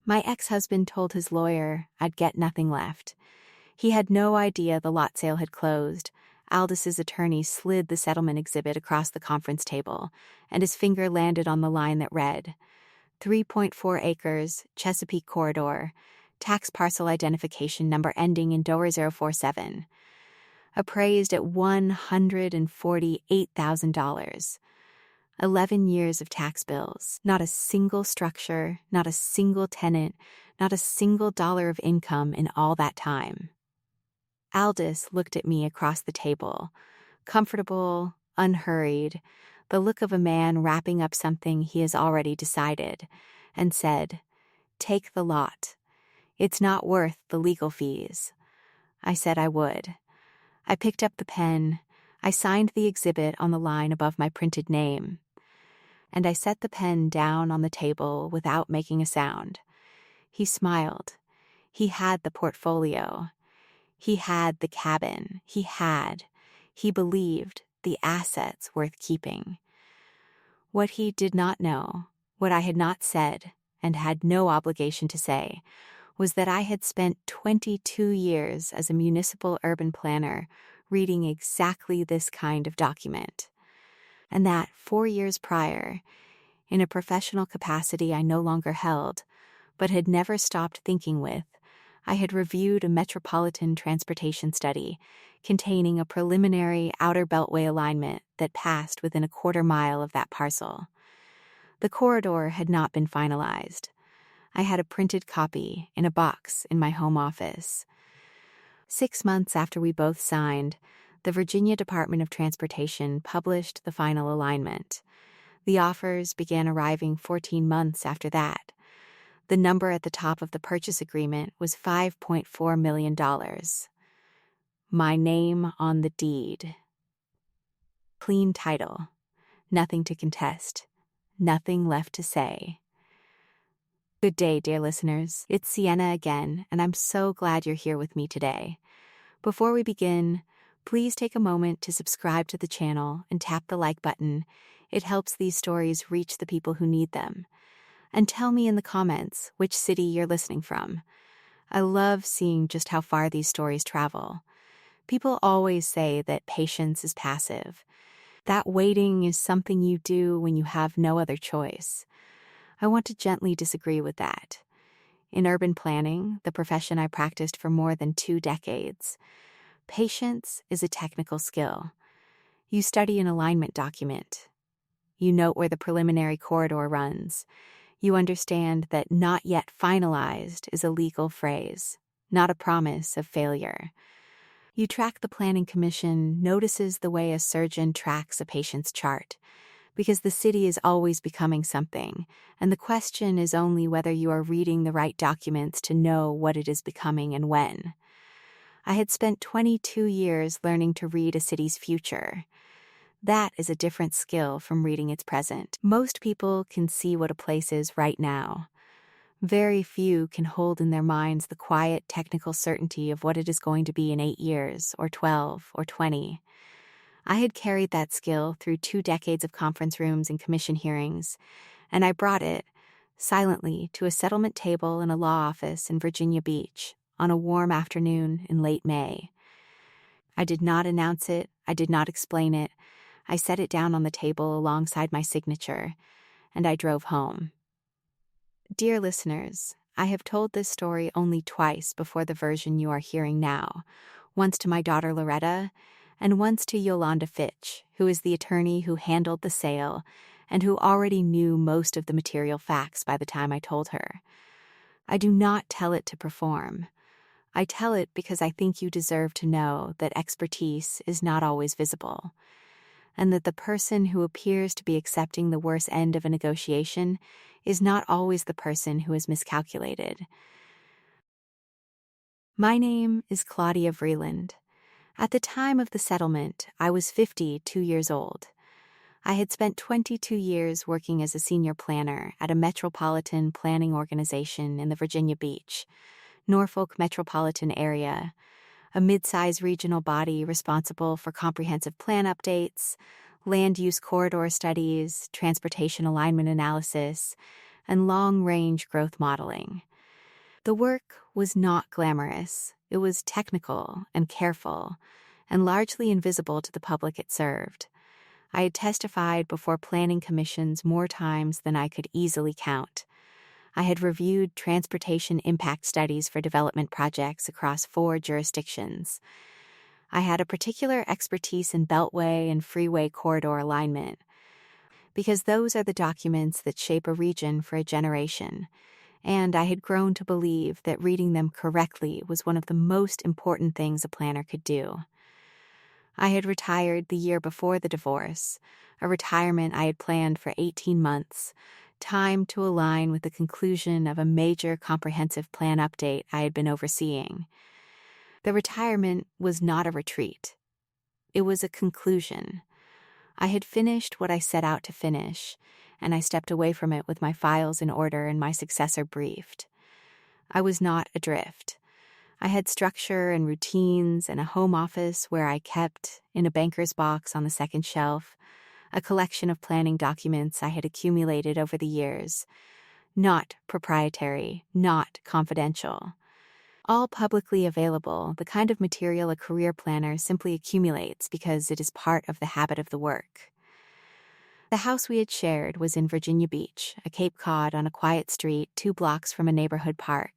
My ex-husband told his lawyer I'd get nothing left. He had no idea the lot sale had closed. Aldis's attorney slid the settlement exhibit across the conference table, and his finger landed on the line that read, 3.4 acres, Chesapeake Corridor, tax parcel identification number ending in 047. Appraised at $148,000. 11 years of tax bills, not a single structure, not a single tenant, not a single dollar of income in all that time. Aldis looked at me across the table, comfortable, unhurried, the look of a man wrapping up something he has already decided, and said, "Take the lot. It's not worth the legal fees." I said I would. I picked up the pen, I signed the exhibit on the line above my printed name, and I set the pen down on the table without making a sound. He smiled. He had the portfolio. He had the cabin. He believed, the assets worth keeping. What he did not know, what I had not said, and had no obligation to say, was that I had spent 22 years as a municipal urban planner reading exactly this kind of document. And that 4 years prior, in a professional capacity I no longer held, but had never stopped thinking with, I had reviewed a metropolitan transportation study containing a preliminary outer beltway alignment that passed within a quarter mile of that parcel. The corridor had not been finalized. I had a printed copy in a box in my home office. 6 months after we both signed, the Virginia Department of Transportation published the final alignment. The offers began arriving 14 months after that. The number at the top of the purchase agreement was $5.4 million. My name on the deed. Clean title. Nothing to contest. Nothing left to say. Good day, dear listeners. It's Sienna again, and I'm so glad you're here with me today. Before we begin, please take a moment to subscribe to the channel and tap the like button. It helps these stories reach the people who need them. And tell me in the comments which city you're listening from. I love seeing just how far these stories travel. People always say that patience is passive. That waiting is something you do when you have no other choice. I want to gently disagree with that. In urban planning, the profession I practiced for more than 2 decades, patience is a technical skill. You study an alignment document. You note where the preliminary corridor runs. You understand that "not yet finalized" is a legal phrase, not a promise of failure. You track the planning commission notices the way a surgeon tracks a patient's chart, because the city is always becoming something, and the question is only whether you are reading the right documents to know what it is becoming and when. I had spent 22 years learning to read a city's future. That is a different skill from reading its present. Most people can see what a place is right now. Very few can hold in their minds the quiet technical certainty of what it is going to be in 8 years, or 12, or 20. I had carried that skill through 2 decades of conference rooms and commission hearings, and I brought it, silently, to a settlement table in a law office in Virginia Beach on a warm afternoon in late May. I did not announce it, I did not explain it. I set it down on the table alongside my signature, and I drove home. Dear listeners, I have told this story only twice before the version you are hearing now, once to my daughter Loretta, and once to Yolanda Fitch, who is the attorney who handled the sale and who already knew most of the material facts by the time I told her. I do not tell it to perform. I tell it because I think you deserve to know that expertise is not always visible, and that the person who appears to be accepting the worst end of a negotiation is not always the person who is miscalculated. My name is Claudia Vreeland. At the time of the settlement, I was 52 years old. I had spent 22 years working as a senior planner at a metropolitan planning organization in the Virginia Beach, Norfolk metropolitan area, a mid-size regional body responsible for comprehensive plan updates, land use corridor studies, transportation alignment analysis, and long-range growth modeling. The work was not glamorous. It was technical and careful, and largely invisible to the public it served. I had testified before planning commissions more times than I could easily count. I had reviewed transportation impact studies for development projects across 4 jurisdictions. I had a particular expertise in beltway and freeway corridor alignment, because those are the documents that shape a region for a generation, and I had grown to believe that reading them correctly was one of the most important things a planner could do. I had retired the year before the divorce, a retirement I had planned for 18 months, timed to align with the conclusion of a major comprehensive plan update I had been overseeing. The retirement was not a retreat. It was a conclusion. I had finished what I set out to finish, and I stepped away from it with my files in order and my successor briefed. I was not adrift. I had structure and routines and a home office where I kept, in a banker's box on the second shelf, a collection of planning documents I had accumulated over the years. Not proprietary, not confidential. All publicly available, the kind of material a career planner simply accumulates because it is part of the habit of the work. The house we had shared was in Virginia Beach, a Cape Cod on a quiet street 2 blocks from a neighborhood park,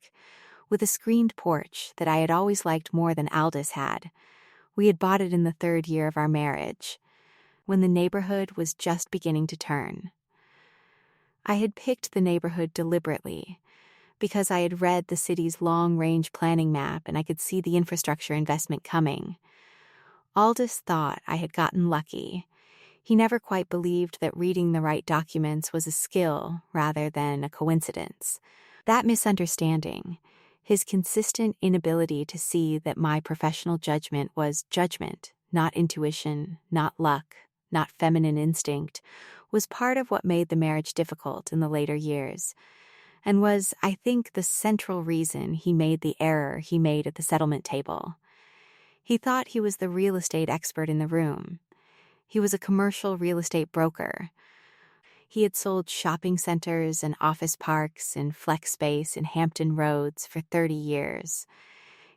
with a screened porch that I had always liked more than Aldous had. We had bought it in the 3rd year of our marriage, when the neighborhood was just beginning to turn. I had picked the neighborhood deliberately, because I had read the city's long-range planning map and I could see the infrastructure investment coming. Aldous thought I had gotten lucky. He never quite believed that reading the right documents was a skill rather than a coincidence. That misunderstanding, his consistent inability to see that my professional judgment was judgment, not intuition, not luck, not feminine instinct, was part of what made the marriage difficult in the later years, and was, I think, the central reason he made the error he made at the settlement table. He thought he was the real estate expert in the room. He was a commercial real estate broker. He had sold shopping centers and office parks and flex space in Hampton Roads for 30 years.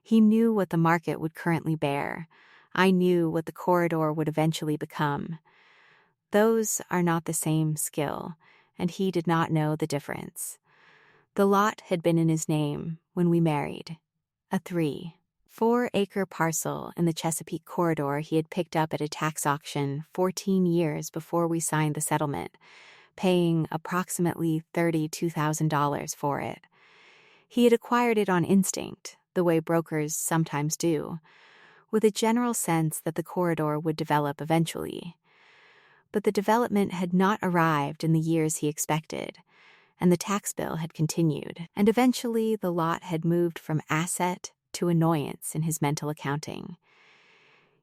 He knew what the market would currently bear. I knew what the corridor would eventually become. Those are not the same skill, and he did not know the difference. The lot had been in his name when we married. A 3-4-acre parcel in the Chesapeake corridor he had picked up at a tax auction 14 years before we signed the settlement, paying approximately $32,000 for it. He had acquired it on instinct, the way brokers sometimes do, with a general sense that the corridor would develop eventually. But the development had not arrived in the years he expected, and the tax bill had continued, and eventually the lot had moved from asset to annoyance in his mental accounting.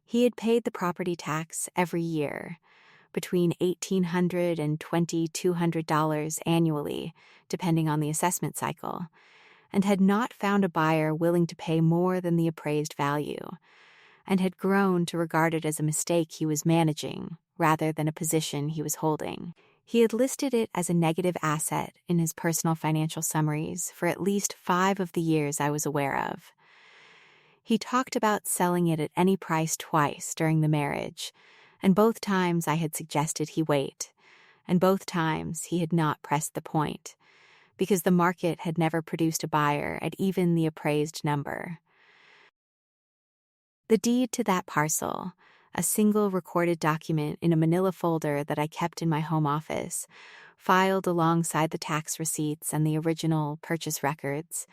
He had paid the property tax every year, between $1,800 and $2,200 annually, depending on the assessment cycle, and had not found a buyer willing to pay more than the appraised value, and had grown to regard it as a mistake he was managing rather than a position he was holding. He had listed it as a negative asset in his personal financial summaries for at least 5 of the years I was aware of. He talked about selling it at any price twice during the marriage, and both times I had suggested he wait, and both times he had not pressed the point, because the market had never produced a buyer at even the appraised number. The deed to that parcel, a single recorded document in a manila folder that I kept in my home office, filed alongside the tax receipts and the original purchase records,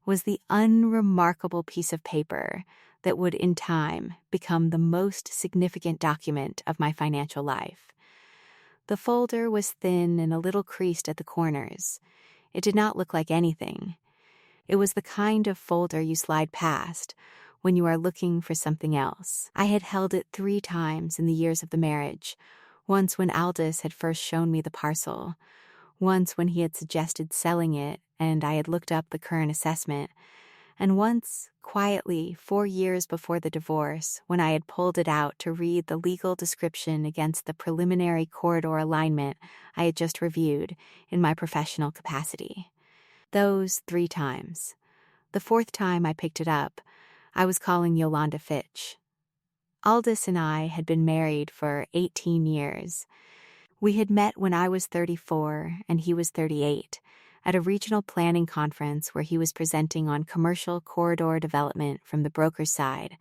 was the unremarkable piece of paper that would in time become the most significant document of my financial life. The folder was thin and a little creased at the corners. It did not look like anything. It was the kind of folder you slide past when you are looking for something else. I had held it 3 times in the years of the marriage, once when Aldous had first shown me the parcel, once when he had suggested selling it and I had looked up the current assessment, and once, quietly, 4 years before the divorce, when I had pulled it out to read the legal description against the preliminary corridor alignment I had just reviewed in my professional capacity. Those 3 times. The fourth time I picked it up, I was calling Yolanda Fitch. Aldous and I had been married for 18 years. We had met when I was 34 and he was 38 at a regional planning conference where he was presenting on commercial corridor development from the broker's side,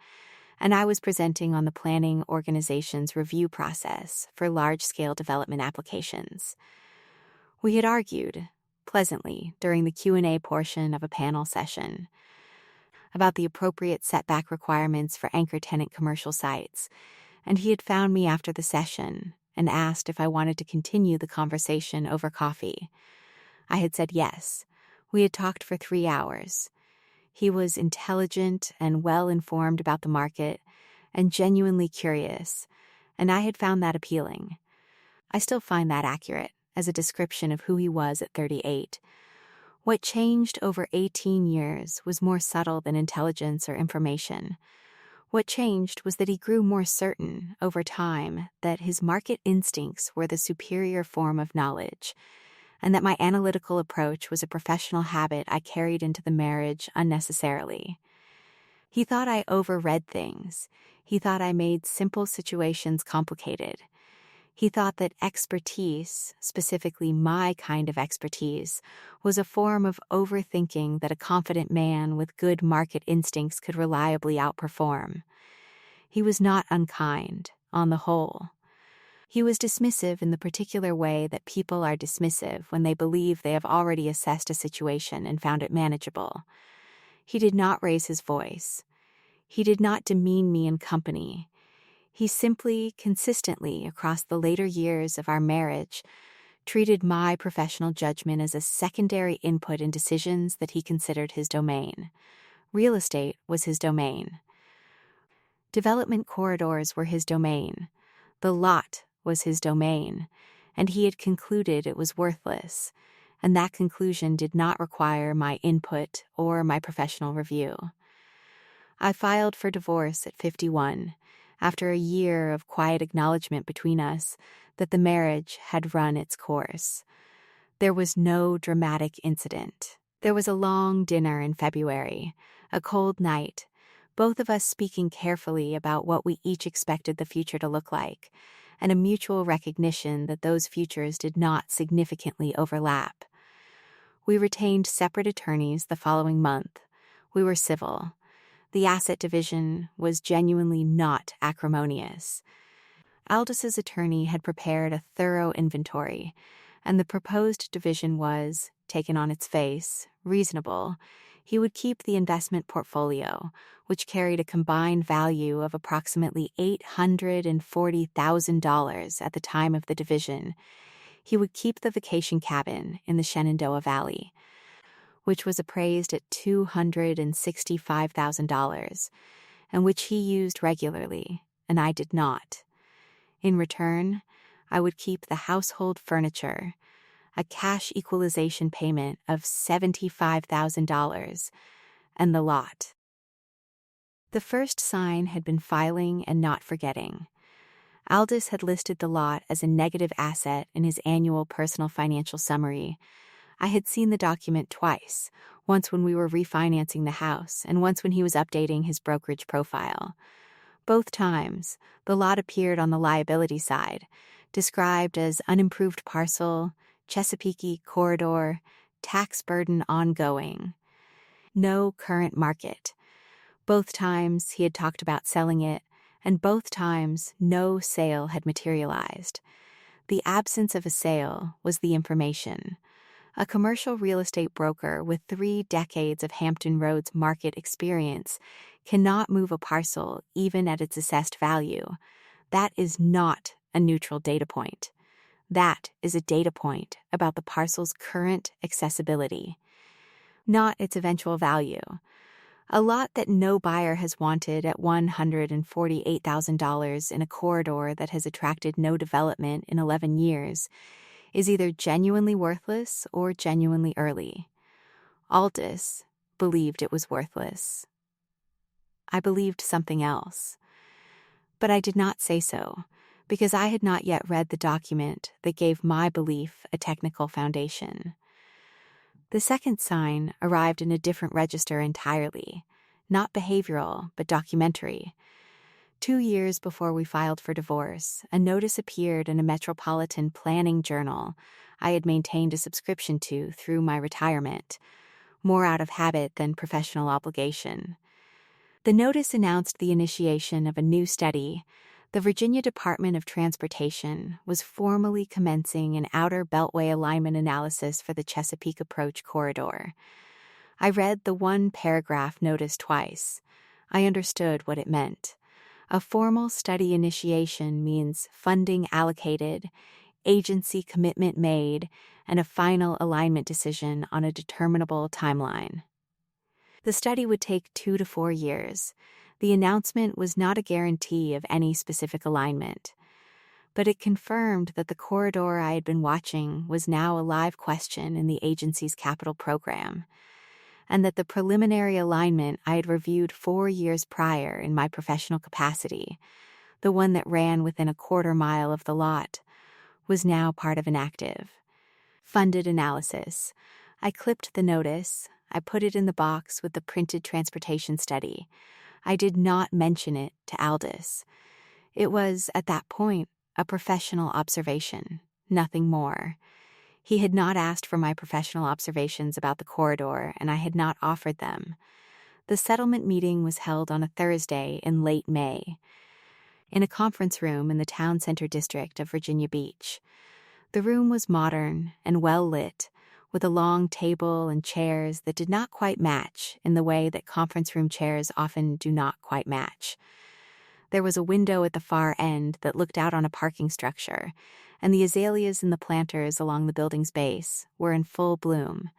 and I was presenting on the planning organization's review process for large-scale development applications. We had argued, pleasantly, during the Q&A portion of a panel session about the appropriate setback requirements for anchor tenant commercial sites, and he had found me after the session and asked if I wanted to continue the conversation over coffee. I had said yes. We had talked for 3 hours. He was intelligent and well-informed about the market and genuinely curious, and I had found that appealing. I still find that accurate as a description of who he was at 38. What changed over 18 years was more subtle than intelligence or information. What changed was that he grew more certain over time that his market instincts were the superior form of knowledge, and that my analytical approach was a professional habit I carried into the marriage unnecessarily. He thought I overread things. He thought I made simple situations complicated. He thought that expertise, specifically my kind of expertise, was a form of overthinking that a confident man with good market instincts could reliably outperform. He was not unkind, on the whole. He was dismissive in the particular way that people are dismissive when they believe they have already assessed a situation and found it manageable. He did not raise his voice. He did not demean me in company. He simply, consistently, across the later years of our marriage, treated my professional judgment as a secondary input in decisions that he considered his domain. Real estate was his domain. Development corridors were his domain. The lot was his domain, and he had concluded it was worthless, and that conclusion did not require my input or my professional review. I filed for divorce at 51, after a year of quiet acknowledgement between us that the marriage had run its course. There was no dramatic incident. There was a long dinner in February, a cold night, both of us speaking carefully about what we each expected the future to look like, and a mutual recognition that those futures did not significantly overlap. We retained separate attorneys the following month. We were civil. The asset division was genuinely not acrimonious. Aldis's attorney had prepared a thorough inventory, and the proposed division was, taken on its face, reasonable. He would keep the investment portfolio, which carried a combined value of approximately $840,000 at the time of the division. He would keep the vacation cabin in the Shenandoah Valley, which was appraised at $265,000, and which he used regularly, and I did not. In return, I would keep the household furniture, a cash equalization payment of $75,000, and the lot. The first sign had been filing and not forgetting. Aldis had listed the lot as a negative asset in his annual personal financial summary. I had seen the document twice, once when we were refinancing the house and once when he was updating his brokerage profile. Both times, the lot appeared on the liability side, described as unimproved parcel, Chesapeake corridor, tax burden ongoing. No current market. Both times he had talked about selling it, and both times no sale had materialized. The absence of a sale was the information. A commercial real estate broker with 3 decades of Hampton Roads market experience cannot move a parcel even at its assessed value. That is not a neutral data point. That is a data point about the parcel's current accessibility, not its eventual value. A lot that no buyer has wanted at $148,000 in a corridor that has attracted no development in 11 years is either genuinely worthless or genuinely early. Aldis believed it was worthless. I believed something else. But I did not say so, because I had not yet read the document that gave my belief a technical foundation. The second sign arrived in a different register entirely, not behavioral, but documentary. 2 years before we filed for divorce, a notice appeared in a metropolitan planning journal I had maintained a subscription to through my retirement, more out of habit than professional obligation. The notice announced the initiation of a new study. The Virginia Department of Transportation was formally commencing an outer beltway alignment analysis for the Chesapeake Approach Corridor. I read the one-paragraph notice twice. I understood what it meant. A formal study initiation means funding allocated, agency commitment made, and a final alignment decision on a determinable timeline. The study would take 2 to 4 years. The announcement was not a guarantee of any specific alignment, but it confirmed that the corridor I had been watching was now a live question in the agency's capital program, and that the preliminary alignment I had reviewed 4 years prior in my professional capacity, the one that ran within a quarter mile of the lot, was now part of an active, funded analysis. I clipped the notice. I put it in the box with the printed transportation study. I did not mention it to Aldous. It was, at that point, a professional observation, nothing more. He had not asked for my professional observations about the corridor, and I had not offered them. The settlement meeting was held on a Thursday in late May, in a conference room in the town center district of Virginia Beach. The room was modern and well lit, with a long table and chairs that did not quite match in the way that conference room chairs often do not quite match. There was a window at the far end that looked out on a parking structure, and the azaleas in the planters along the building's base were in full bloom.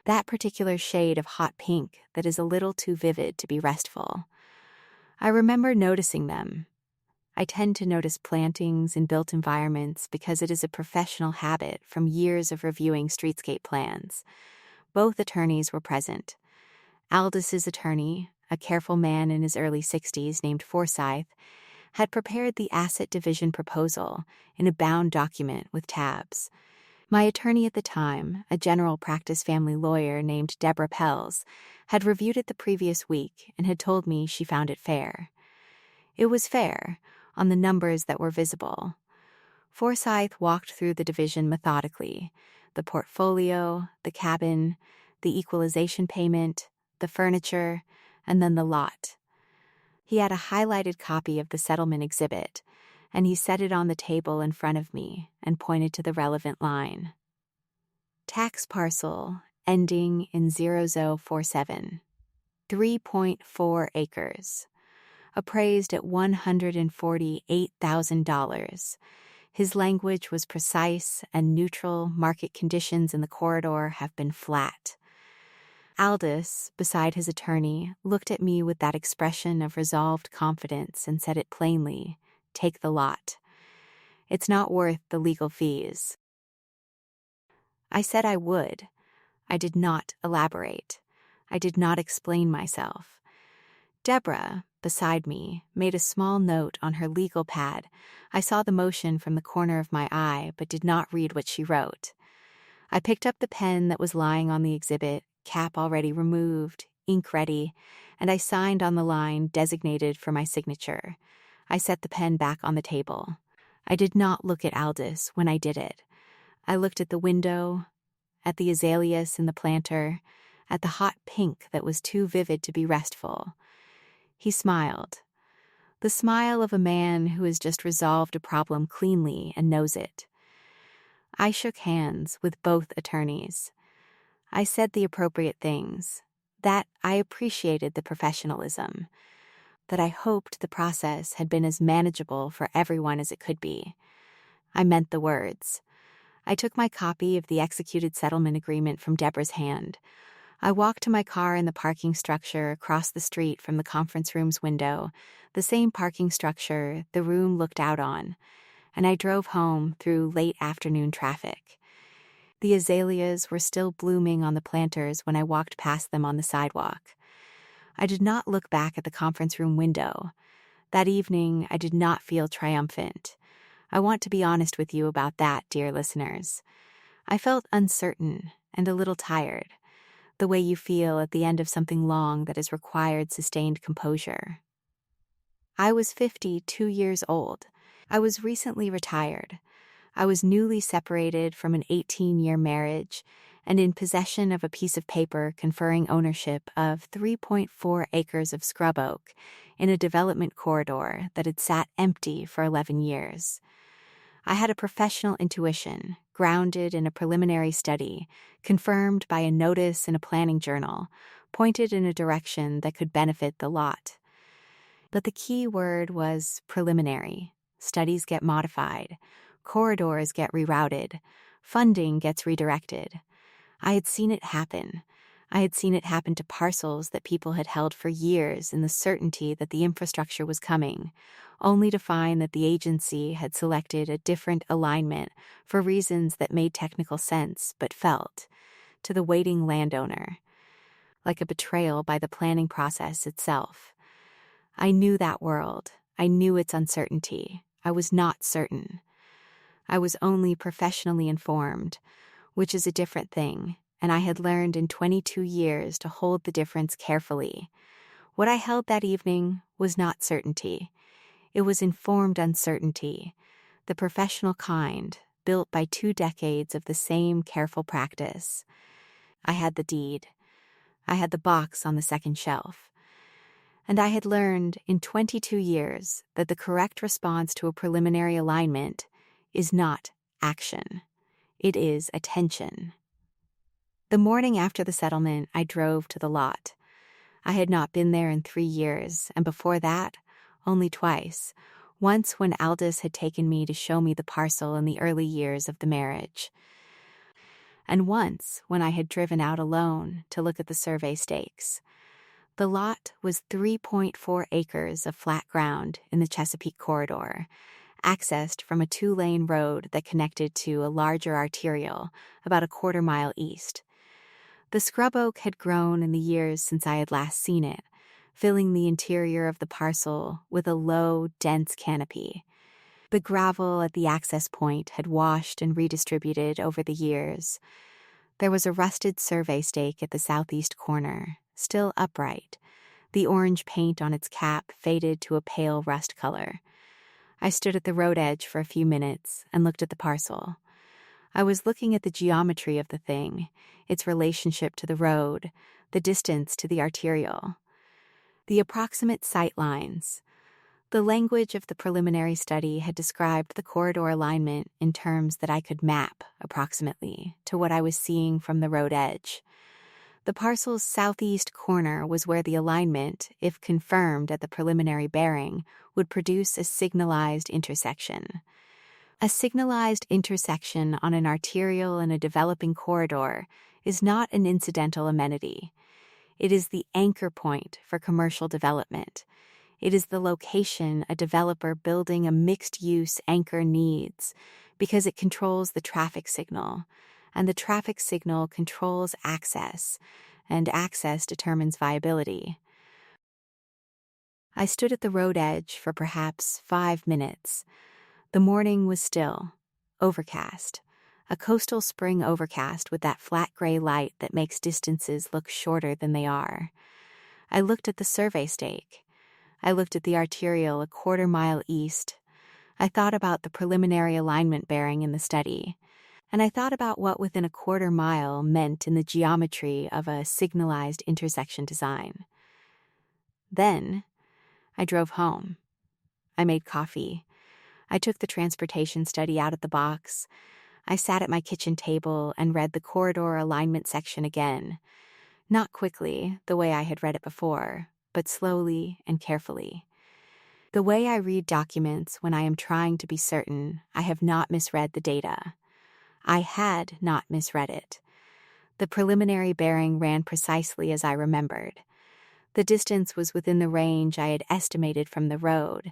That particular shade of hot pink that is a little too vivid to be restful. I remember noticing them. I tend to notice plantings in built environments because it is a professional habit from years of reviewing streetscape plans. Both attorneys were present. Aldous's attorney, a careful man in his early 60s named Forsyth, had prepared the asset division proposal in a bound document with tabs. My attorney at the time, a general practice family lawyer named Deborah Pells, had reviewed it the previous week and had told me she found it fair. It was fair, on the numbers that were visible. Forsyth walked through the division methodically: the portfolio, the cabin, the equalization payment, the furniture, and then the lot. He had a highlighted copy of the settlement exhibit, and he set it on the table in front of me and pointed to the relevant line. Tax parcel ending in 0047. 3.4 acres. Appraised at $148,000. His language was precise and neutral. Market conditions in the corridor have been flat. Aldous, beside his attorney, looked at me with that expression of resolved confidence and said it plainly: "Take the lot. It's not worth the legal fees." I said I would. I did not elaborate. I did not explain myself. Deborah, beside me, made a small note on her legal pad. I saw the motion from the corner of my eye, but did not read what she wrote. I picked up the pen that was lying on the exhibit, cap already removed, ink ready, and I signed on the line designated for my signature. I set the pen back on the table. I did not look at Aldous when I did it. I looked at the window, at the azaleas in the planter, at the hot pink that was too vivid to be restful. He smiled. The smile of a man who has just resolved a problem cleanly and knows it. I shook hands with both attorneys. I said the appropriate things, that I appreciated the professionalism, that I hoped the process had been as manageable for everyone as it could be. I meant the words. I took my copy of the executed settlement agreement from Deborah's hand. I walked to my car in the parking structure across the street from the conference room's window, the same parking structure the room looked out on, and I drove home through late afternoon traffic. The azaleas were still blooming on the planters when I walked past them on the sidewalk. I did not look back at the conference room window. That evening, I did not feel triumphant. I want to be honest with you about that, dear listeners. I felt uncertain and a little tired, the way you feel at the end of something long that has required sustained composure. I was 52 years old. I was recently retired. I was newly separated from an 18-year marriage and in possession of a piece of paper conferring ownership of 3.4 acres of scrub oak in a development corridor that had sat empty for 11 years. I had a professional intuition, grounded in a preliminary study, confirmed by a notice in a planning journal, pointed in a direction that could benefit the lot. But the key word was preliminary. Studies get modified. Corridors get rerouted. Funding gets redirected. I had seen it happen. I had seen it happen to parcels that people had held for years in the certainty that the infrastructure was coming, only to find that the agency had selected a different alignment for reasons that made technical sense but felt, to the waiting landowner, like a betrayal by the planning process itself. I knew that world. I knew its uncertainty. I was not certain. I was only professionally informed, which is a different thing, and I had learned in 22 years to hold the difference carefully. What I held that evening was not certainty. It was informed uncertainty, the professional kind, built by 2 decades of the same careful practice. I had the deed. I had the box on the second shelf. And I had learned in 22 years that the correct response to a preliminary alignment is not action. It is attention. The morning after the settlement, I drove to the lot. I had not been there in 3 years, and before that, only twice. Once when Aldous had taken me to show me the parcel in the early years of the marriage. And once when I had driven out alone to look at the survey stakes. The lot was 3.4 acres of flat ground in the Chesapeake corridor, accessed from a 2-lane road that connected to a larger arterial about a quarter-mile east. The scrub oak had grown in the years since I had last seen it, filling the interior of the parcel with a low, dense canopy. The gravel at the access point had washed and redistributed over the years. There was a rusted survey stake at the southeast corner, still upright, the orange paint on its cap faded to a pale rust color. I stood at the road edge for a few minutes and looked at the parcel. I was looking at the geometry of the thing, its relationship to the road, the distance to the arterial, the approximate sight lines. The language of the preliminary study had described the corridor alignment in terms that I could map, approximately, to what I was seeing from the road edge. The parcel's southeast corner was where the alignment, if confirmed at the preliminary bearing, would produce a signalized intersection. A signalized intersection on an arterial in a developing corridor is not an incidental amenity. It is the anchor point for commercial development. It is the location a developer building a mixed-use anchor needs because it controls the traffic signal, and the traffic signal controls access, and access determines viability. I stood at the road edge for perhaps 5 minutes. The morning was still, overcast, a coastal spring overcast with that flat gray light that makes distances look shorter than they are. I looked at the survey stake. I looked at the arterial a quarter-mile east. I thought about the preliminary alignment bearing in the study. And I thought about what within a quarter mile meant in the geometry of a signalized intersection design. Then, I drove home. I made coffee. I took the transportation study out of the box. I sat at my kitchen table and read the corridor alignment section again. Not quickly, the way I had read it before, but slowly and carefully. The way I read documents when I am trying to be certain I have not misread the data. I had not misread it. The preliminary bearing ran precisely as I remembered. The distance was within the range I had estimated from the road.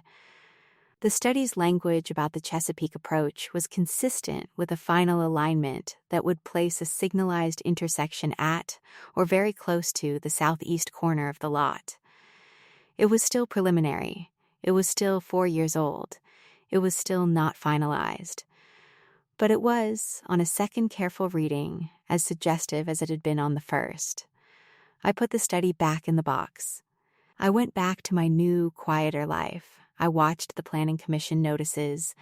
The study's language about the Chesapeake approach was consistent with a final alignment that would place a signalized intersection at, or very close to, the southeast corner of the lot. It was still preliminary. It was still 4 years old. It was still not finalized. But it was, on a second careful reading, as suggestive as it had been on the first. I put the study back in the box. I went back to my new, quieter life. I watched the Planning Commission notices.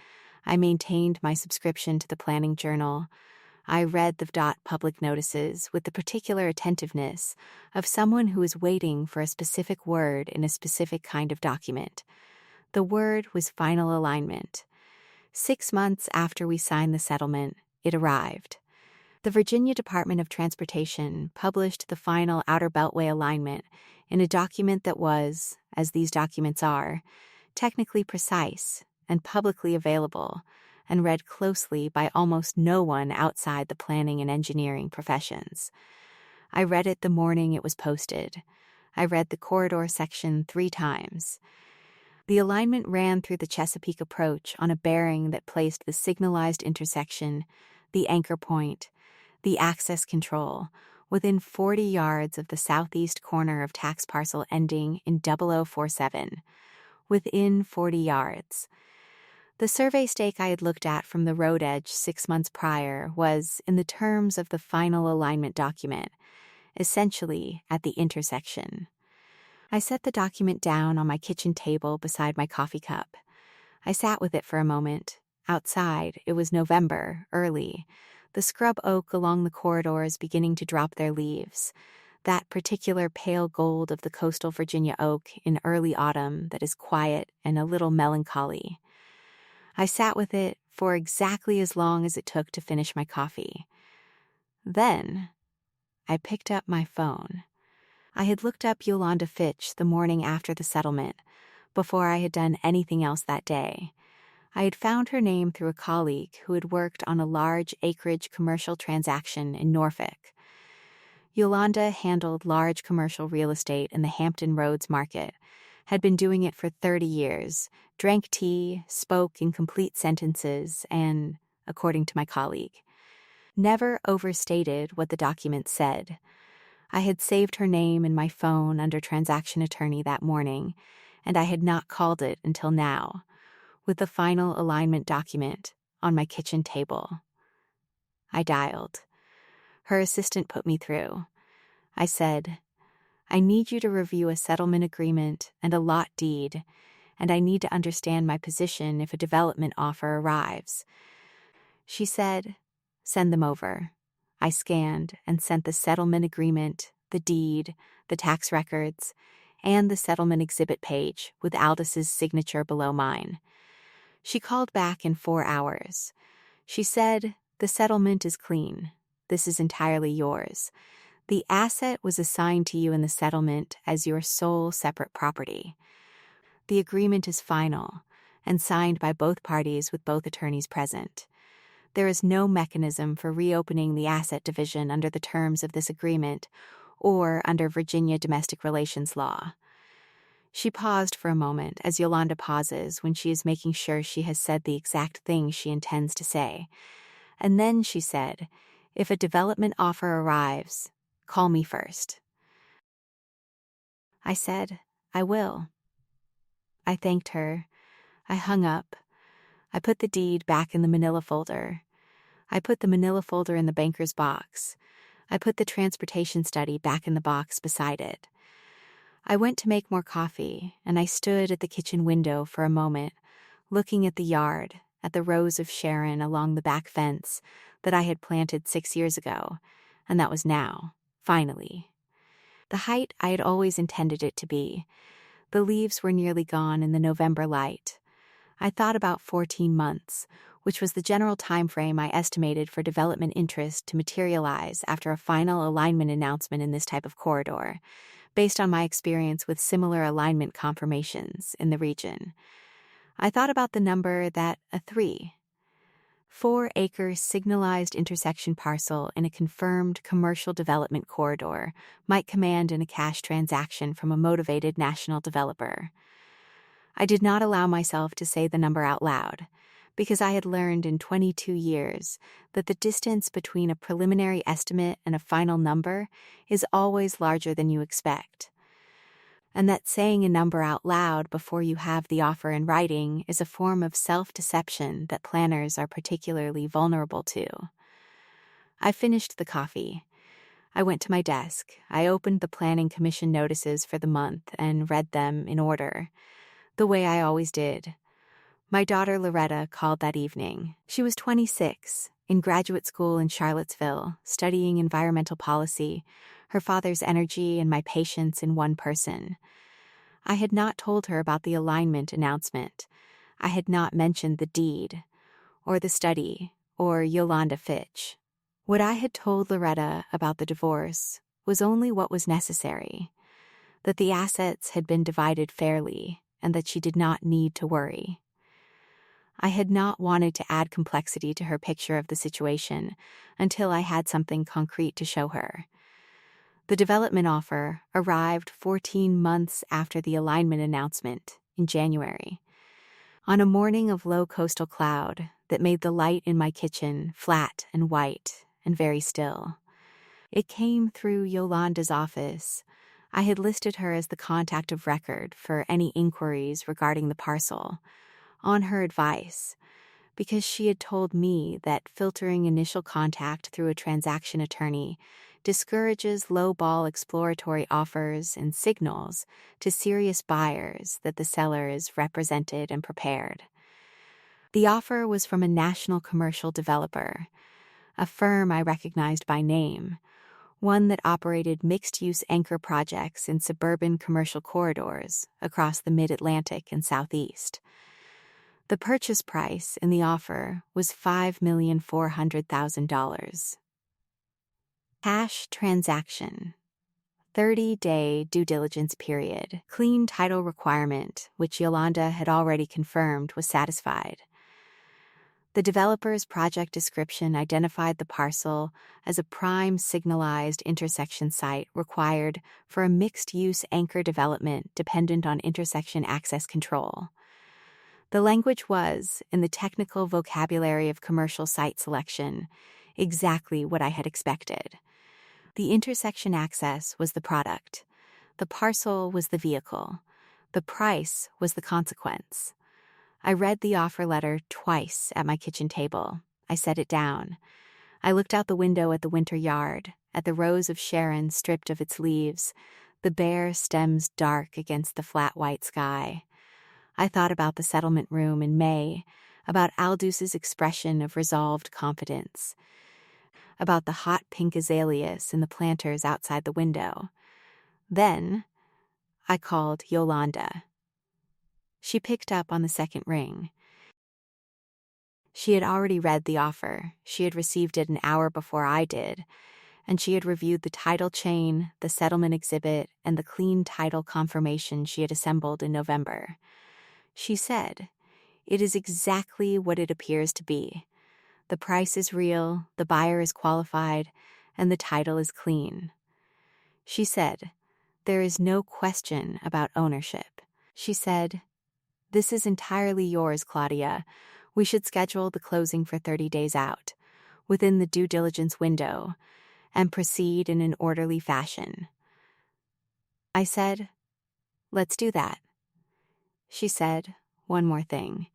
I maintained my subscription to the Planning Journal. I read the public notices with the particular attentiveness of someone who is waiting for a specific word in a specific kind of document. The word was final alignment. 6 months after we signed the settlement, it arrived. The Virginia Department of Transportation published the final Outer Beltway alignment in a document that was, as these documents are, technically precise and publicly available, and read closely by almost no one outside the planning and engineering professions. I read it the morning it was posted. I read the corridor section 3 times. The alignment ran through the Chesapeake approach on a bearing that placed the signalized intersection, the anchor point, the access control, within 40 yards of the southeast corner of tax parcel ending in 0047. Within 40 yards. The survey stake I had looked at from the road edge 6 months prior was, in the terms of the final alignment document, essentially at the intersection. I set the document down on my kitchen table beside my coffee cup. I sat with it for a moment. Outside, it was November, early. The scrub oak along the corridors beginning to drop their leaves. That particular pale gold of the coastal Virginia oak in early autumn that is quiet and a little melancholy. I sat with it for exactly as long as it took to finish my coffee. Then, I picked up my phone. I had looked up Yolanda Fitch the morning after the settlement, before I had done anything else that day. I had found her name through a colleague who had worked on a large acreage commercial transaction in Norfolk. Yolanda handled large commercial real estate in the Hampton Roads market, had been doing it for 30 years, drank tea, spoke in complete sentences, and, according to my colleague, never overstated what the document said. I had saved her name in my phone under transaction attorney that morning, and I had not called it until now, with the final alignment document on my kitchen table. I dialed. Her assistant put me through. I said, I need you to review a settlement agreement and a lot deed, and I need to understand my position if a development offer arrives. She said, send them over. I scanned and sent the settlement agreement, the deed, the tax records, and the settlement exhibit page with Aldis's signature below mine. She called back in 4 hours. She said, the settlement is clean. This is entirely yours. The asset was assigned to you in the settlement as your sole separate property. The agreement is final and signed by both parties with both attorneys present. There is no mechanism for reopening the asset division under the terms of this agreement or under Virginia domestic relations law. She paused for a moment, as Yolanda pauses when she is making sure she has said the exact thing she intends to say. And then she said, if a development offer arrives, call me first. I said, I will. I thanked her. I hung up. I put the deed back in the manila folder. I put the manila folder in the banker's box. I put the transportation study back in the box beside it. I went to make more coffee, and I stood at the kitchen window for a moment, looking at the yard, at the rows of Sharon along the back fence that I had planted 6 years ago, and that was now, finally. The height I had always intended it to be. The leaves were nearly gone in the November light. I thought about 14 months, which was the general time frame I estimated for development interest to materialize after a final alignment announcement in this type of corridor, based on my experience with similar alignment confirmations in the region. I thought about the number that a 4-acre signalized intersection parcel in a confirmed commercial development corridor might command in a cash transaction from a motivated national developer. I did not allow myself to say the number out loud, because I had learned in 22 years that the distance between a preliminary estimate and a final number is always larger than you expect, and that saying a number out loud before you have the offer in writing is a form of self-deception that planners are particularly vulnerable to. I finished the coffee. I went to my desk. I opened the planning commission notices for the month and read them in order, the way I always did. My daughter Loretta called that evening. She was 26, in graduate school in Charlottesville, studying environmental policy, her father's energy and my patience in one person. I had not told her about the alignment announcement. I had not mentioned the deed, or the study, or Yolanda Fitch. What I had told Loretta about the divorce was only what was necessary, that the assets had been divided fairly, and that she did not need to worry. I had not wanted to add complexity to her picture of the situation until I had something concrete to show her. The development offer arrived 14 months after the alignment announcement in January. On a morning of low coastal cloud that made the light in my kitchen flat and white and very still. It came through Yolanda's office. I had listed her as the contact of record for any inquiries regarding the parcel, on her advice, because she had told me that filtering initial contact through a transaction attorney discourages low-ball exploratory offers and signals to serious buyers that the seller is represented and prepared. The offer was from a national commercial developer, a firm I recognized by name, one that operated mixed-use anchor projects in suburban commercial corridors across the Mid-Atlantic and Southeast. The purchase price in the offer was $5,400,000. Cash transaction, 30-day due diligence period, clean title requirement, which Yolanda had already confirmed was satisfied. The developer's project description identified the parcel as a prime signalized intersection site required for a mixed-use anchor development dependent on intersection access control. The language was, in the technical vocabulary of commercial site selection, exactly what I had expected. The intersection access was the product. The parcel was the vehicle. The price was the consequence. I read the offer letter twice at my kitchen table. I set it down. I looked out the window at the winter yard, at the rose of Sharon stripped of its leaves, the bare stems dark against the flat white sky. I thought about the settlement room in May, about Aldous' expression of resolved confidence, about the hot pink azaleas in the planters outside the window. Then I called Yolanda. She picked up on the second ring. She had already read the offer. She had received it an hour before I did, and she had reviewed the title chain, the settlement exhibit, and the clean title confirmation she had assembled in November. She said, "It is exactly what it appears to be. The price is real, the buyer is qualified, and the title is clean." She said, "There is no question about ownership." She said, "This is entirely yours, Claudia. We should schedule the closing for 30 days out, within the due diligence window, and proceed in an orderly fashion." I said, "Let's do that." She said, "One more thing.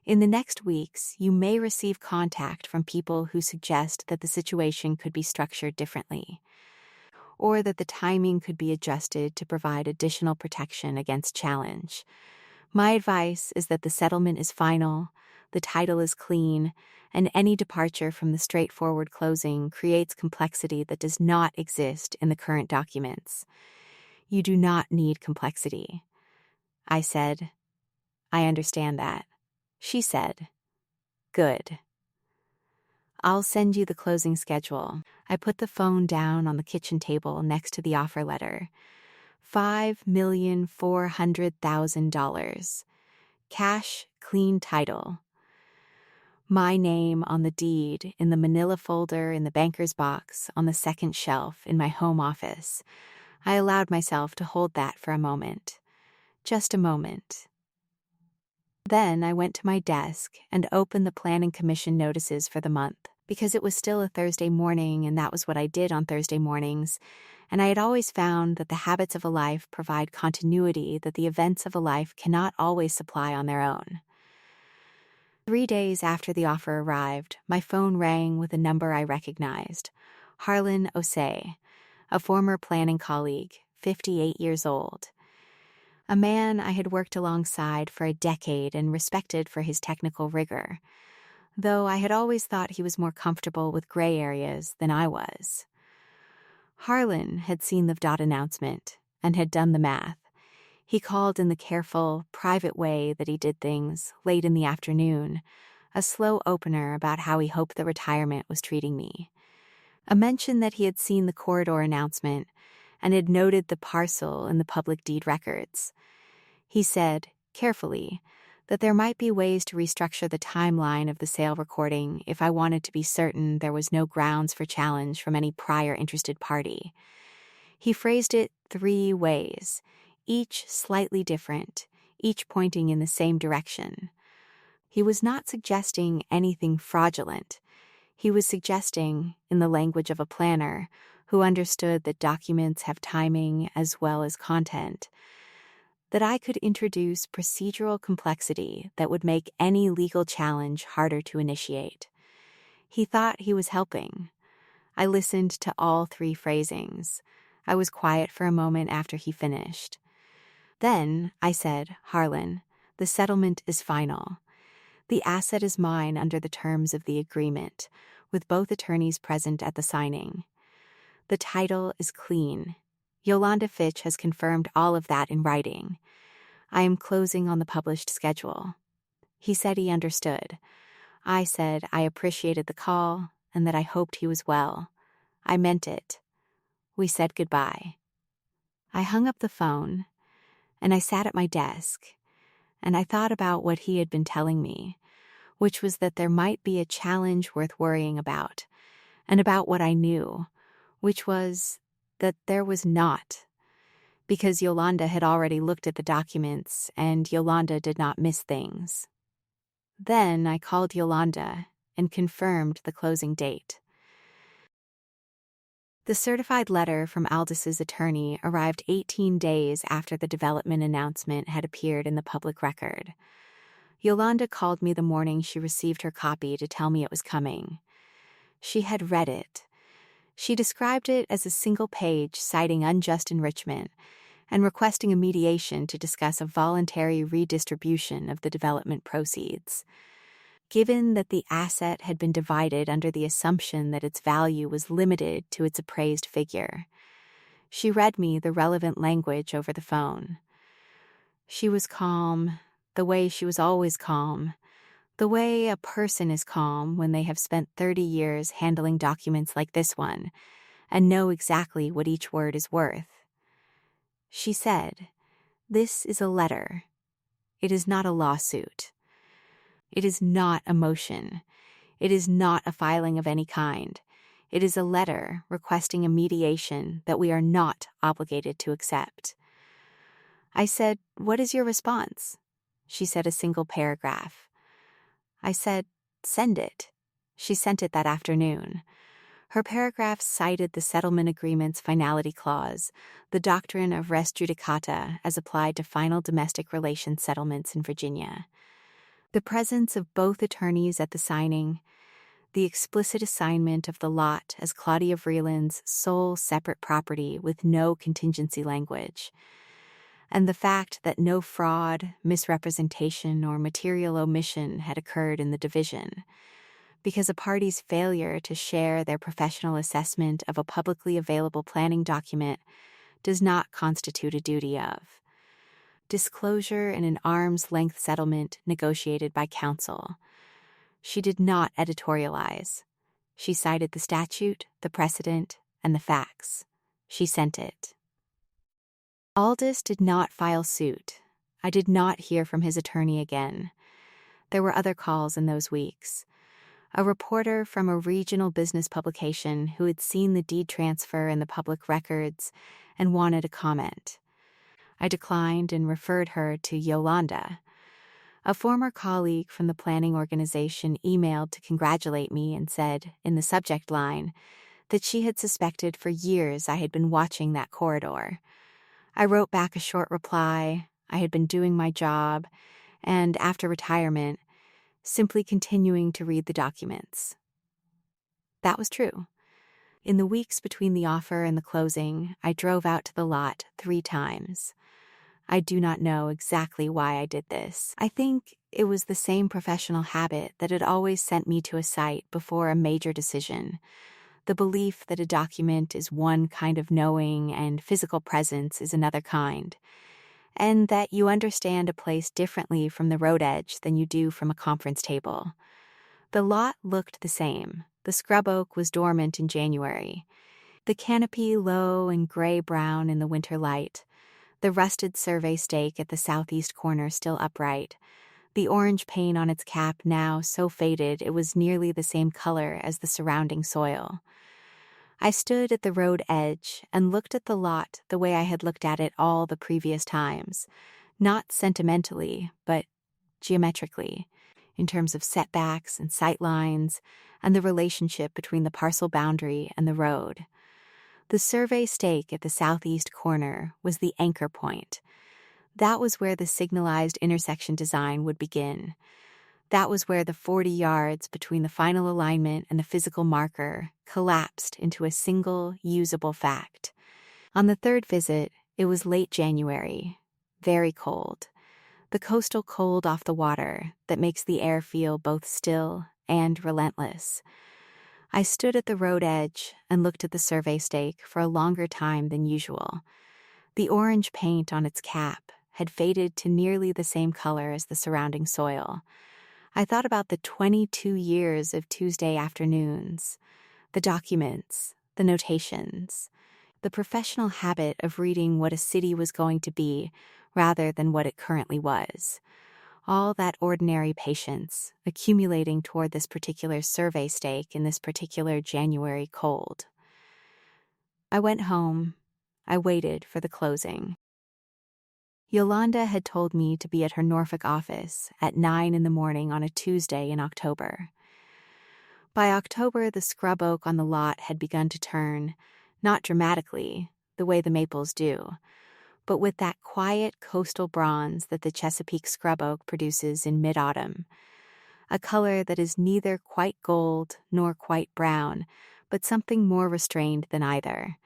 In the next weeks, you may receive contact from people who suggest that the situation could be structured differently, or that the timing could be adjusted to provide additional protection against challenge. My advice is that the settlement is final, the title is clean, and any departure from the straightforward closing creates complexity that does not exist in the current documents. You do not need complexity." I said, "I understand that." She said, "Good. I'll send you the closing schedule." I put the phone down on the kitchen table next to the offer letter. $5,400,000. Cash, clean title. My name on the deed in the manila folder in the banker's box on the second shelf in my home office. I allowed myself to hold that for a moment. Just a moment. Then I went to my desk and opened the planning commission notices for the month, because it was still a Thursday morning and that was what I did on Thursday mornings, and I had always found that the habits of a life provide continuity that the events of a life cannot always supply on their own. 3 days after the offer arrived, my phone rang with a number I recognized. Harlan Osei, a former planning colleague, 58 years old. A man I had worked alongside for a decade and respected for his technical rigor, though I had always thought he was more comfortable with gray areas than I was. Harlan had seen the dot announcement and had done the math. He called in the careful, private way that he did things late in the afternoon, a slow opener about how he hoped the retirement was treating me. A mention that he had seen the corridor announcement and had noted the parcel in the public deed records. He said, carefully, that there might be ways to restructure the timeline of the sale recording if I wanted to be certain there was no grounds for challenge from any prior interested party. He phrased it 3 ways, each slightly different, each pointing in the same direction. He was not suggesting anything fraudulent. He was suggesting, in the language of a planner who understood that documents have timing as well as content, that I could introduce procedural complexity that would make any legal challenge harder to initiate. He thought he was helping. I listened to all 3 phrasings. I was quiet for a moment after he finished. Then I said, Harlan, the settlement is final. The asset is mine under the terms of the agreement, with both attorneys present at the signing. The title is clean. Yolanda Fitch has confirmed all of that in writing. I am closing on the published schedule. He said he understood. I said I appreciated the call and that I hoped he was well. I meant it. We said goodbye. I hung up the phone, and I sat at my desk, and I thought about what he had been telling me, which was that there might be a challenge worth worrying about, and about what I knew, which was that there was not, because Yolanda had already looked at the documents, and Yolanda did not miss things. Then I called Yolanda and confirmed the closing date. The certified letter from Aldis's attorney arrived 18 days after the development announcement had appeared in the public record. Yolanda called me the morning she received her copy to tell me it was coming. She had read it. She described it as a single page citing unjust enrichment and requesting a mediation to discuss a voluntary redistribution of the development proceeds. Given that the asset had been divided under the assumption that its value was limited to its appraised figure, she read me the relevant language over the phone. She was calm, the way she was always calm, the way a person is calm when they have spent 30 years handling documents like this one and know exactly what each word is worth. She said, "This is a letter. It is not a lawsuit. It is not a motion. It is not a filing of any kind. It is a letter requesting a mediation that we are not obligated to accept." I said, "What is your response?" She said a single paragraph. I said, "Send it." She sent it that afternoon. Her paragraph cited the settlement agreement's finality clause, the doctrine of res judicata as applied to final domestic relations settlements in Virginia. The presence of both attorneys at the signing, the explicit assignment of the lot as Claudia Vreeland's sole separate property with no contingency language, and the fact that no fraud, misrepresentation, or material omission had occurred in the division, because a party's failure to share their professional assessment of a publicly available planning document does not constitute a duty of. Disclosure in an arm's-length settlement negotiated by counsel. She did not editorialize. She cited the statute, the precedent, and the facts. She sent it. Aldis did not file suit. I did not hear from his attorney again. There were other calls in those weeks. A reporter from a regional business publication who had seen the deed transfer in the public records and wanted a comment. I declined and referred her to Yolanda. A former colleague from the planning organization emailed to congratulate me and said, in the subject line, that she had suspected for years I had been watching that corridor. I wrote back a short reply. I had been doing my job, and after retirement, simply continuing to read the documents. That was true. In the weeks between the offer and the closing, I drove out to the lot 3 times. I do not know exactly why I did this. I think it was the same professional habit that had always sent me to a site before a major decision. The belief that a document is one kind of knowing and physical presence is another kind, and that you understand a place differently from the road edge than you do from a conference table. The lot looked the same. The scrub oak was dormant in January, the canopy low and gray-brown in the winter light, the rusted survey stake at the southeast corner still upright, the orange paint on its cap now so faded it was nearly the same color as the surrounding soil. I stood at the road edge and looked at the lot the way I had looked at it all the previous times, not sentimentally, but geometrically, in terms of setbacks and sight lines and the relationship between the parcel boundary and the road. The survey stake at the southeast corner was the anchor point. That was where the signalized intersection design would begin. That was where the 40 yards between the final alignment and the physical marker collapsed into a single, usable fact. On the third visit, it was late January, very cold. The coastal cold off the water that makes the air feel both still and relentless. I stood at the road edge and looked at the survey stake for a longer time than usual. The orange paint on its cap had faded to nearly the same color as the surrounding soil. I thought about the 22 years of Tuesday afternoons, the documents, the notations, the professional habit of reading what a city was going to be rather than what it currently was. All that ordinary patience accumulating toward this particular survey stake in this particular January cold. I went home. I waited for the closing. Yolanda had told me to be at her Norfolk office at 9 in the morning on a Tuesday in October. By October, the scrub oak on the lot had begun to turn, not dramatically, the way the maples do, but with that quiet coastal bronze that the Chesapeake scrub oak produces in mid-autumn, a color that is neither quite gold nor quite brown, but something more restrained than either.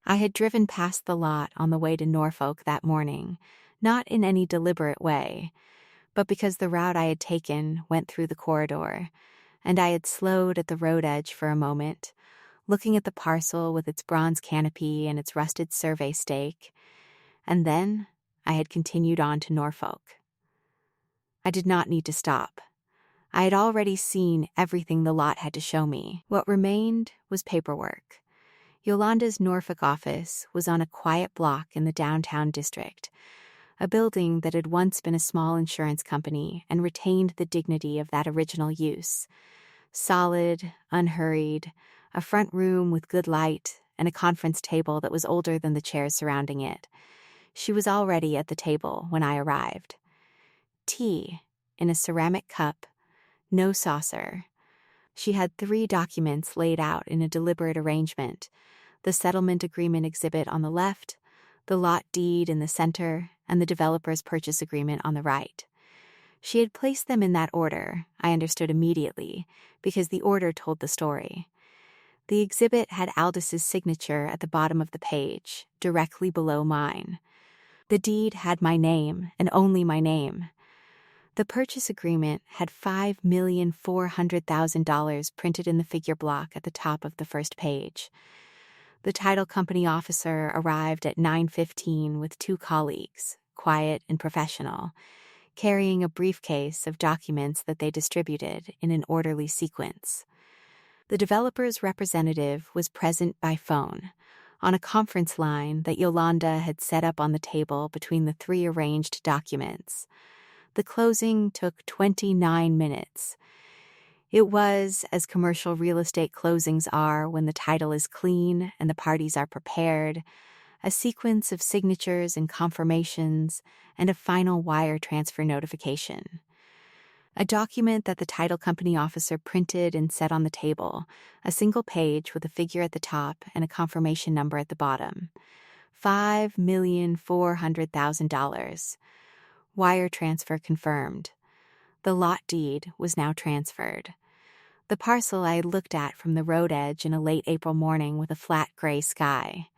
I had driven past the lot on the way to Norfolk that morning, not in any deliberate way, but because the route I had taken went through the corridor, and I had slowed at the road edge for a moment, looking at the parcel with its bronze canopy and its rusted survey stake, and then I had continued on to Norfolk. I did not need to stop. I had already seen everything the lot had to show me. What remained was paperwork. Yolanda's Norfolk office was on a quiet block in the downtown district, a building that had once been a small insurance company and retained the dignity of that original use. Solid, unhurried, a front room with good light, and a conference table that was older than the chairs surrounding it. She was already at the table when I arrived. Tea in a ceramic cup, no saucer. She had 3 documents laid out in a deliberate arrangement: the settlement agreement exhibit on the left, the lot deed in the center, and the developer's purchase agreement on the right. She had placed them in that order, I understood immediately, because the order told the story. The exhibit had Aldis's signature at the bottom of the page, directly below mine. The deed had my name, and only my name. The purchase agreement had $5,400,000 printed in the figure block at the top of the first page. The title company officer arrived at 9:15 with 2 colleagues, quiet and professional, carrying a briefcase of documents that they distributed in an orderly sequence. The developer's representative was present by phone, on a conference line that Yolanda had set up on the table between the 3 arranged documents. The closing took 29 minutes. It was, as commercial real estate closings are when the title is clean and the parties are prepared, a sequence of signatures and confirmations and a final wire transfer notification. A document that the title company officer printed and set on the table, a single page with a figure at the top and a confirmation number at the bottom. $5,400,000. Wire transfer confirmed. The lot deed was now transferred. The parcel I had looked at from the road edge in a late April morning with a flat gray sky.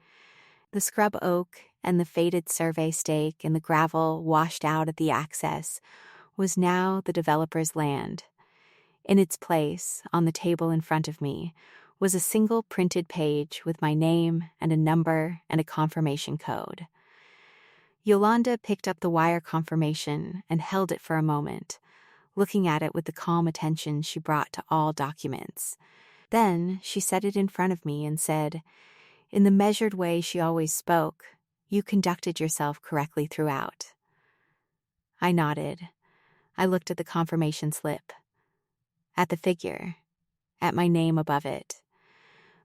The scrub oak and the faded survey stake and the gravel washed out at the access was now the developer's land. In its place, on the table in front of me, was a single printed page with my name and a number and a confirmation code. Yolanda picked up the wire confirmation and held it for a moment, looking at it with the calm attention she brought to all documents. Then she set it in front of me and said, in the measured way she always spoke, "You conducted yourself correctly throughout." I nodded. I looked at the confirmation slip, at the figure, at my name above it.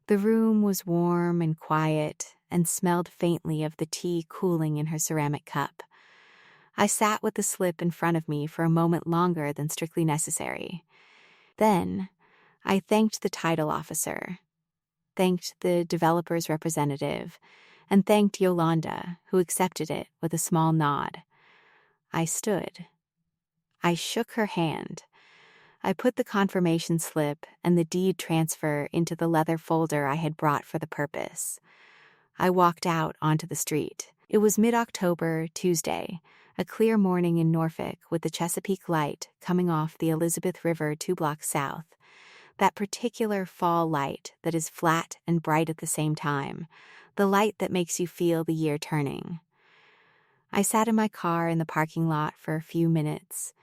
The room was warm and quiet and smelled faintly of the tea cooling in her ceramic cup. I sat with the slip in front of me for a moment longer than strictly necessary. Then, I thanked the title officer, thanked the developer's representative, and thanked Yolanda, who accepted it with a small nod. I stood. I shook her hand. I put the confirmation slip and the deed transfer into the leather folder I had brought for the purpose. I walked out onto the street. It was mid-October, Tuesday, a clear morning in Norfolk with the Chesapeake light coming off the Elizabeth River 2 blocks south. That particular fall light that is flat and bright at the same time, the light that makes you feel the year turning. I sat in my car in the parking lot for a few minutes.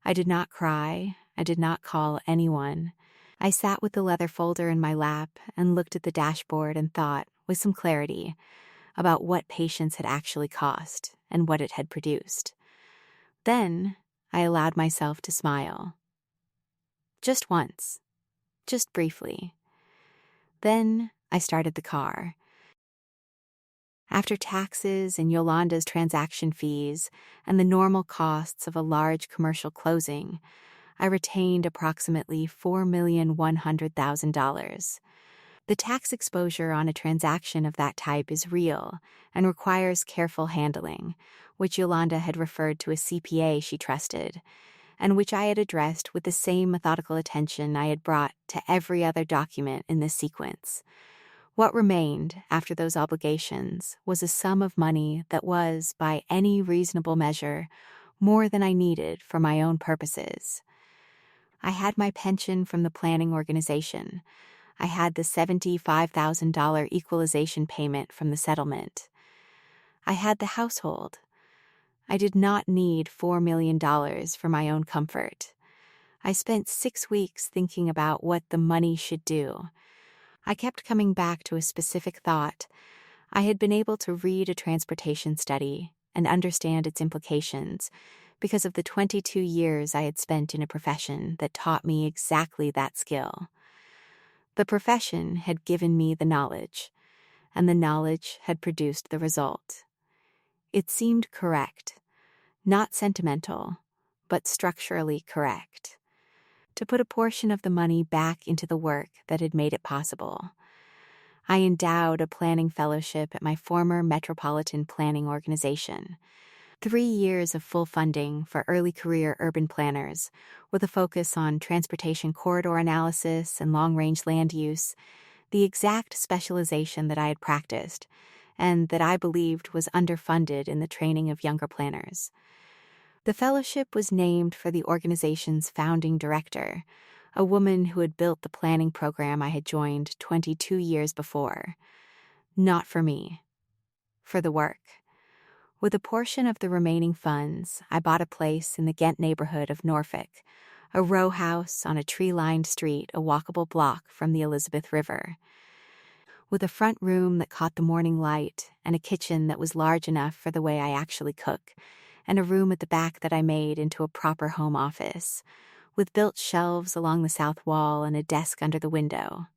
I did not cry. I did not call anyone. I sat with the leather folder in my lap and looked at the dashboard and thought, with some clarity, about what patience had actually cost and what it had produced. Then I allowed myself to smile. Just once. Just briefly. Then I started the car. After taxes and Yolanda's transaction fees and the normal costs of a large commercial closing, I retained approximately $4,100,000. The tax exposure on a transaction of that type is real and requires careful handling, which Yolanda had referred to a CPA she trusted, and which I had addressed with the same methodical attention I had brought to every other document in this sequence. What remained after those obligations was a sum of money that was, by any reasonable measure, more than I needed for my own purposes. I had my pension from the planning organization. I had the $75,000 equalization payment from the settlement. I had the household. I did not need $4 million for my own comfort. I spent 6 weeks thinking about what the money should do. I kept coming back to a specific thought. I had been able to read a transportation study and understand its implications because of the 22 years I had spent in a profession that taught me exactly that skill. The profession had given me the knowledge, and the knowledge had produced the result. It seemed correct, not sentimental, but structurally correct, to put a portion of the money back into the work that had made it possible. I endowed a planning fellowship at my former metropolitan planning organization. 3 years of full funding for early career urban planners, with a focus on transportation corridor analysis and long-range land use, the exact specialization that I had practiced, and that I believed was underfunded in the training of younger planners. The fellowship was named for the organization's founding director, a woman who had built the planning program I had joined 22 years before. Not for me. For the work. With a portion of the remaining funds, I bought a place in the Ghent neighborhood of Norfolk, a row house on a tree-lined street a walkable block from the Elizabeth River. With a front room that caught the morning light and a kitchen that was large enough for the way I actually cook, and a room at the back that I made into a proper home office, with built shelves along the south wall and a desk under the window.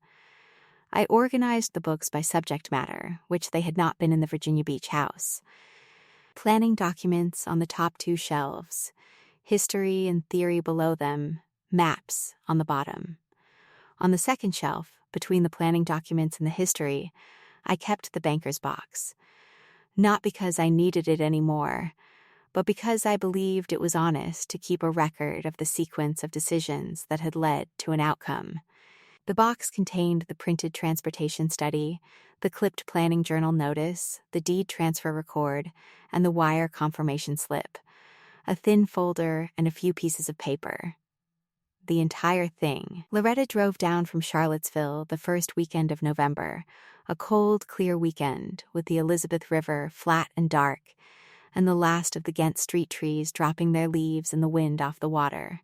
I organized the books by subject matter, which they had not been in the Virginia Beach house. Planning documents on the top 2 shelves, history and theory below them, maps on the bottom. On the second shelf, between the planning documents and the history, I kept the banker's box. Not because I needed it anymore, but because I believed it was honest to keep a record of the sequence of decisions that had led to an outcome. The box contained the printed transportation study, the clipped planning journal notice, the deed transfer record, and the wire confirmation slip, a thin folder, and a few pieces of paper. The entire thing. Loretta drove down from Charlottesville the first weekend of November, a cold, clear weekend with the Elizabeth River flat and dark, and the last of the Ghent street trees dropping their leaves in the wind off the water.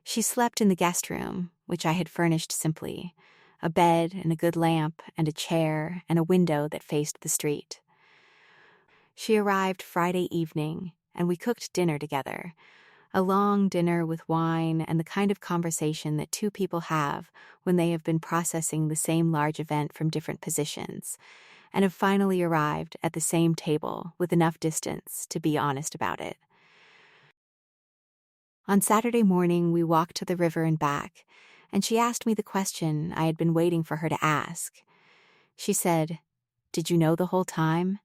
She slept in the guest room, which I had furnished simply, a bed and a good lamp and a chair and a window that faced the street. She arrived Friday evening, and we cooked dinner together, a long dinner with wine and the kind of conversation that two people have when they have been processing the same large event from different positions, and have finally arrived at the same table with enough distance to be honest about it. On Saturday morning, we walked to the river and back, and she asked me the question I had been waiting for her to ask. She said, "Did you know the whole time?"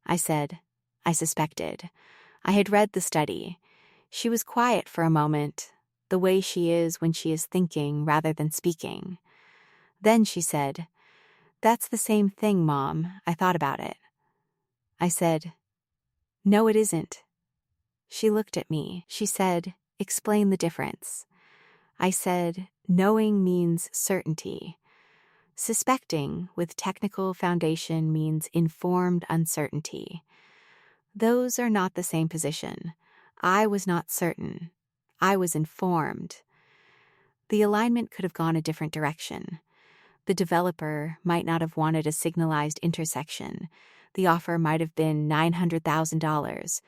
I said, "I suspected. I had read the study." She was quiet for a moment, the way she is when she is thinking rather than speaking. Then she said, "That's the same thing, Mom. I thought about it." I said, "No, it isn't." She looked at me. She said, "Explain the difference." I said, "Knowing means certainty. Suspecting with technical foundation means informed uncertainty. Those are not the same position. I was not certain. I was informed. The alignment could have gone a different direction. The developer might not have wanted a signalized intersection. The offer might have been $900,000.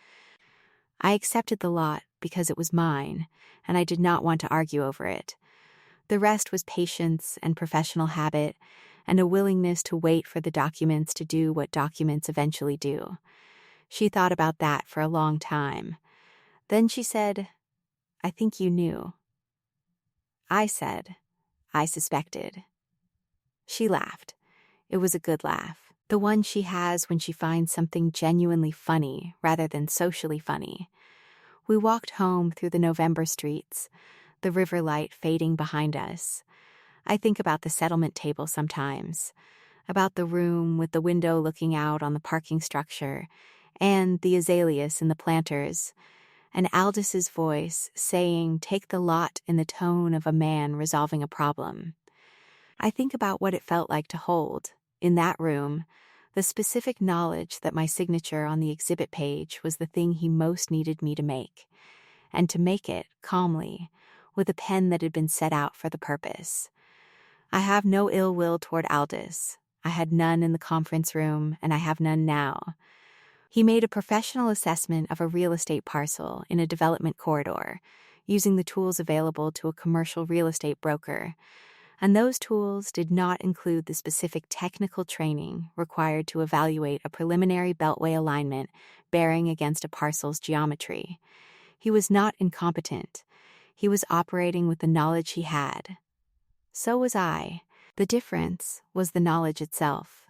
I accepted the lot because it was mine, and I did not want to argue over it. The rest was patience and professional habit, and a willingness to wait for the documents to do what documents eventually do. She thought about that for a long time. Then she said, "I think you knew." I said, "I suspected." She laughed. It was a good laugh, the one she has when she finds something genuinely funny rather than socially funny. We walked home through the November streets, the river light fading behind us. I think about the settlement table sometimes, about the room with the window looking out on the parking structure, and the azaleas in the planters, and Aldis's voice saying, "Take the lot," in the tone of a man resolving a problem. I think about what it felt like to hold, in that room, the specific knowledge that my signature on the exhibit page was the thing he most needed me to make, and to make it calmly, with a pen that had been set out for the purpose. I have no ill will toward Aldis. I had none in the conference room, and I have none now. He made a professional assessment of a real estate parcel in a development corridor, using the tools available to a commercial real estate broker, and those tools did not include the specific technical training required to evaluate a preliminary beltway alignment bearing against a parcel's geometry. He was not incompetent. He was operating with the knowledge he had. So was I. The difference was the knowledge itself.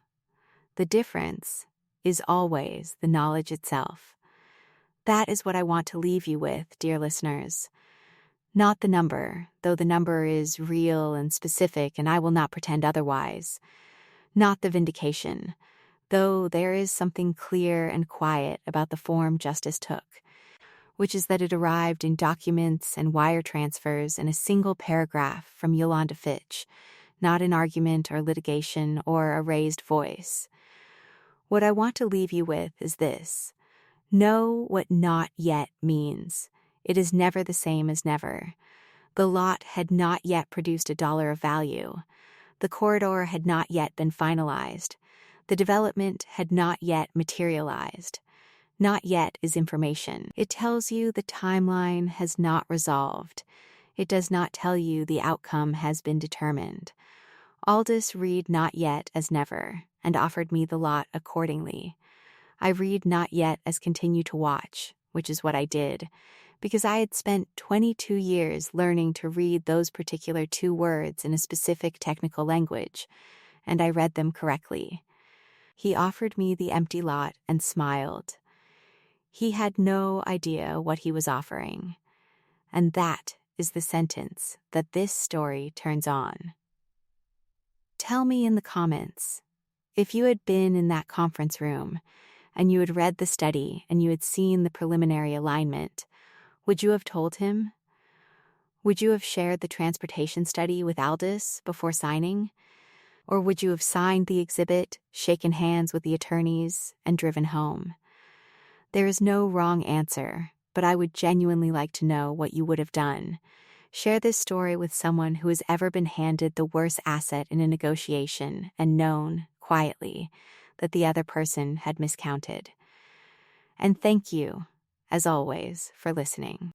The difference is always the knowledge itself. That is what I want to leave you with, dear listeners. Not the number, though the number is real and specific, and I will not pretend otherwise. Not the vindication, though there is something clear and quiet about the form justice took, which is that it arrived in documents and wire transfers in a single paragraph from Yolanda Fitch, not in argument or litigation or a raised voice. What I want to leave you with is this. Know what not yet means. It is never the same as never. The lot had not yet produced $1 of value. The corridor had not yet been finalized. The development had not yet materialized. Not yet is information. It tells you the timeline has not resolved. It does not tell you the outcome has been determined. Aldis read not yet as never, and offered me the lot accordingly. I read not yet as continue to watch, which is what I did, because I had spent 22 years learning to read those particular 2 words in a specific technical language, and I read them correctly. He offered me the empty lot and smiled. He had no idea what he was offering. And that is the sentence that this story turns on. Tell me in the comments, if you had been in that conference room and you had read the study and you had seen the preliminary alignment, would you have told him? Would you have shared the transportation study with Aldous before signing? Or would you have signed the exhibit, shaken hands with the attorneys, and driven home? There is no wrong answer, but I would genuinely like to know what you would have done. Share this story with someone who has ever been handed the worst asset in a negotiation and known, quietly, that the other person had miscounted. And thank you, as always, for listening.